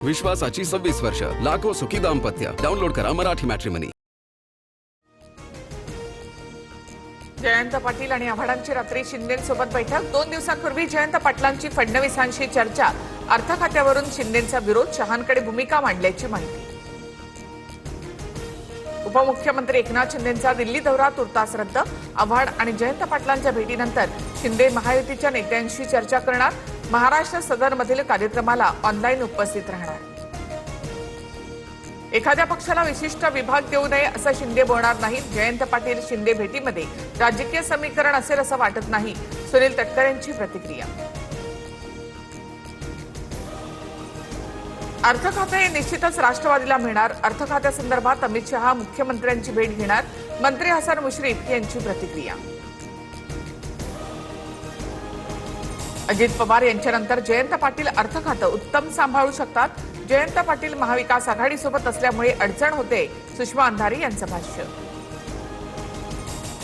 विश्वासाची 26 वर्ष, लाखो सुखी दाम्पत्य. डाउनलोड करा मराठी मॅट्रिमनी. जयंत पाटील आणि आव्हाडांची रात्री शिंदेंसोबत बैठक. 2 दिवसांपूर्वी जयंत पाटलांची फडणवीसांशी चर्चा. अर्थ खात्यावरून शिंदेंचा विरोध, शहांकडे भूमिका मांडल्याची माहिती. उपमुख्यमंत्री एकनाथ शिंदेंचा दिल्ली दौरा तुर्तास रद्द. आव्हाड आणि जयंत पाटलांच्या भेटीनंतर शिंदे महायुतीच्या नेत्यांशी चर्चा करणार. महाराष्ट्र सदनमधील कार्यक्रमाला ऑनलाईन उपस्थित राहणार. एखाद्या पक्षाला विशिष्ट विभाग देऊ नये असं शिंदे बोलणार नाहीत. जयंत पाटील शिंदे भेटीमध्ये राजकीय समीकरण असेल असं वाटत नाही. सुनील तटकरे यांची प्रतिक्रिया. अर्थ खाते निश्चितच राष्ट्रवादीला मिळणार. अर्थ खात्यासंदर्भात अमित शहा मुख्यमंत्र्यांची भेट घेणार. मंत्री हसन मुश्रीफ यांची प्रतिक्रिया. अजित पवार यांच्यानंतर जयंत पाटील अर्थ खातं उत्तम सांभाळू शकतात. जयंत पाटील महाविकास आघाडीसोबत असल्यामुळे अडचण होते. सुषमा अंधारी यांचं भाष्य.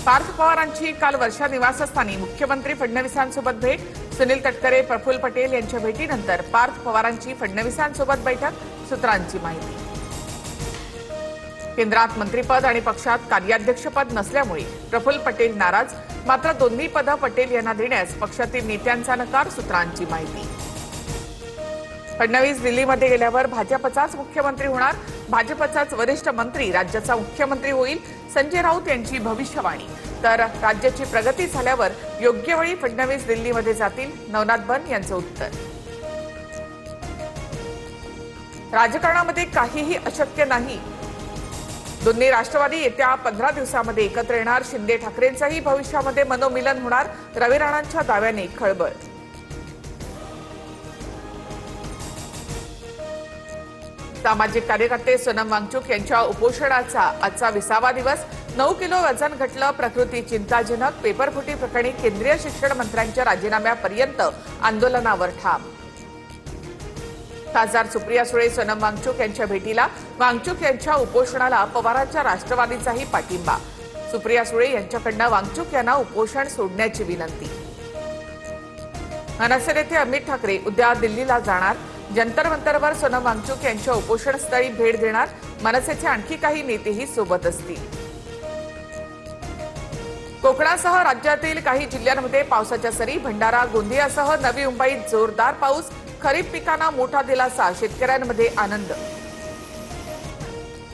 पार्थ पवारांची काल वर्षा निवासस्थानी मुख्यमंत्री फडणवीसांसोबत भेट. सुनील तटकरे, प्रफुल्ल पटेल यांच्या भेटीनंतर पार्थ पवारांची फडणवीसांसोबत बैठक. सूत्रांची माहिती. केंद्रात मंत्रिपद आणि पक्षात कार्याध्यक्षपद नसल्यामुळे प्रफुल्ल पटेल नाराज. मात्र दोन्ही पदं पटेल यांना देण्यास पक्षातील नेत्यांचा नकार. सूत्रांची माहिती. फडणवीस दिल्लीमध्ये गेल्यावर भाजपचाच मुख्यमंत्री होणार. भाजपचाच वरिष्ठ मंत्री राज्याचा मुख्यमंत्री होईल. संजय राऊत यांची भविष्यवाणी. तर राज्याची प्रगती झाल्यावर योग्य वेळी फडणवीस दिल्लीमध्ये जातील. नवनाथ बन यांचं उत्तर. राजकारणामध्ये काहीही अशक्य नाही. दोन्ही राष्ट्रवादी येत्या 15 दिवसांमध्ये एकत्र येणार. शिंदे ठाकरेंचंही भविष्यामध्ये मनोमिलन होणार. रवी राणांच्या दाव्याने खळबळ. सामाजिक कार्यकर्ते सोनम वांगचुक यांच्या उपोषणाचा आजचा 20वा दिवस. 9 किलो वजन घटलं. प्रकृती चिंताजनक. पेपरफुटी प्रकरणी केंद्रीय शिक्षण मंत्र्यांच्या राजीनाम्यापर्यंत आंदोलनावर ठाम. खासदार सुप्रिया सुळे सोनम वांगचुक यांच्या भेटीला. वांगचुक यांच्या उपोषणाला पवारांच्या राष्ट्रवादीचाही पाठिंबा. सुप्रिया सुळे यांच्याकडनं वांगचुक यांना उपोषण सोडण्याची विनंती. मनसे नेते अमित ठाकरे उद्या दिल्लीला जाणार. जंतर मंतरवर सोनम वांगचुक यांच्या उपोषणस्थळी भेट देणार. मनसेचे आणखी काही नेतेही सोबत असतील. कोकणासह राज्यातील काही जिल्ह्यांमध्ये पावसाच्या सरी. भंडारा, गोंदियासह नवी मुंबईत जोरदार पाऊस. खरीप पिकांना मोठा दिलासा. शेतकऱ्यांमध्ये आनंद.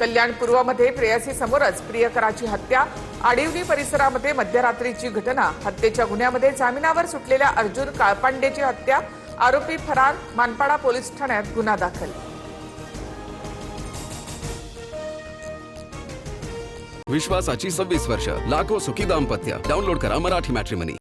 कल्याण पूर्वमध्ये प्रेयसीसमोरच प्रियकराची हत्या. आडिवली परिसरामध्ये मध्यरात्रीची घटना. हत्येच्या गुन्ह्यामध्ये जामिनावर सुटलेल्या अर्जुन काळपांडेची हत्या. आरोपी फरार. मानपाडा पोलीस ठाण्यात गुन्हा दाखल. विश्वासाची 26 वर्ष, लाखो सुखी दाम्पत्य. डाउनलोड करा मराठी मॅट्रिमनी.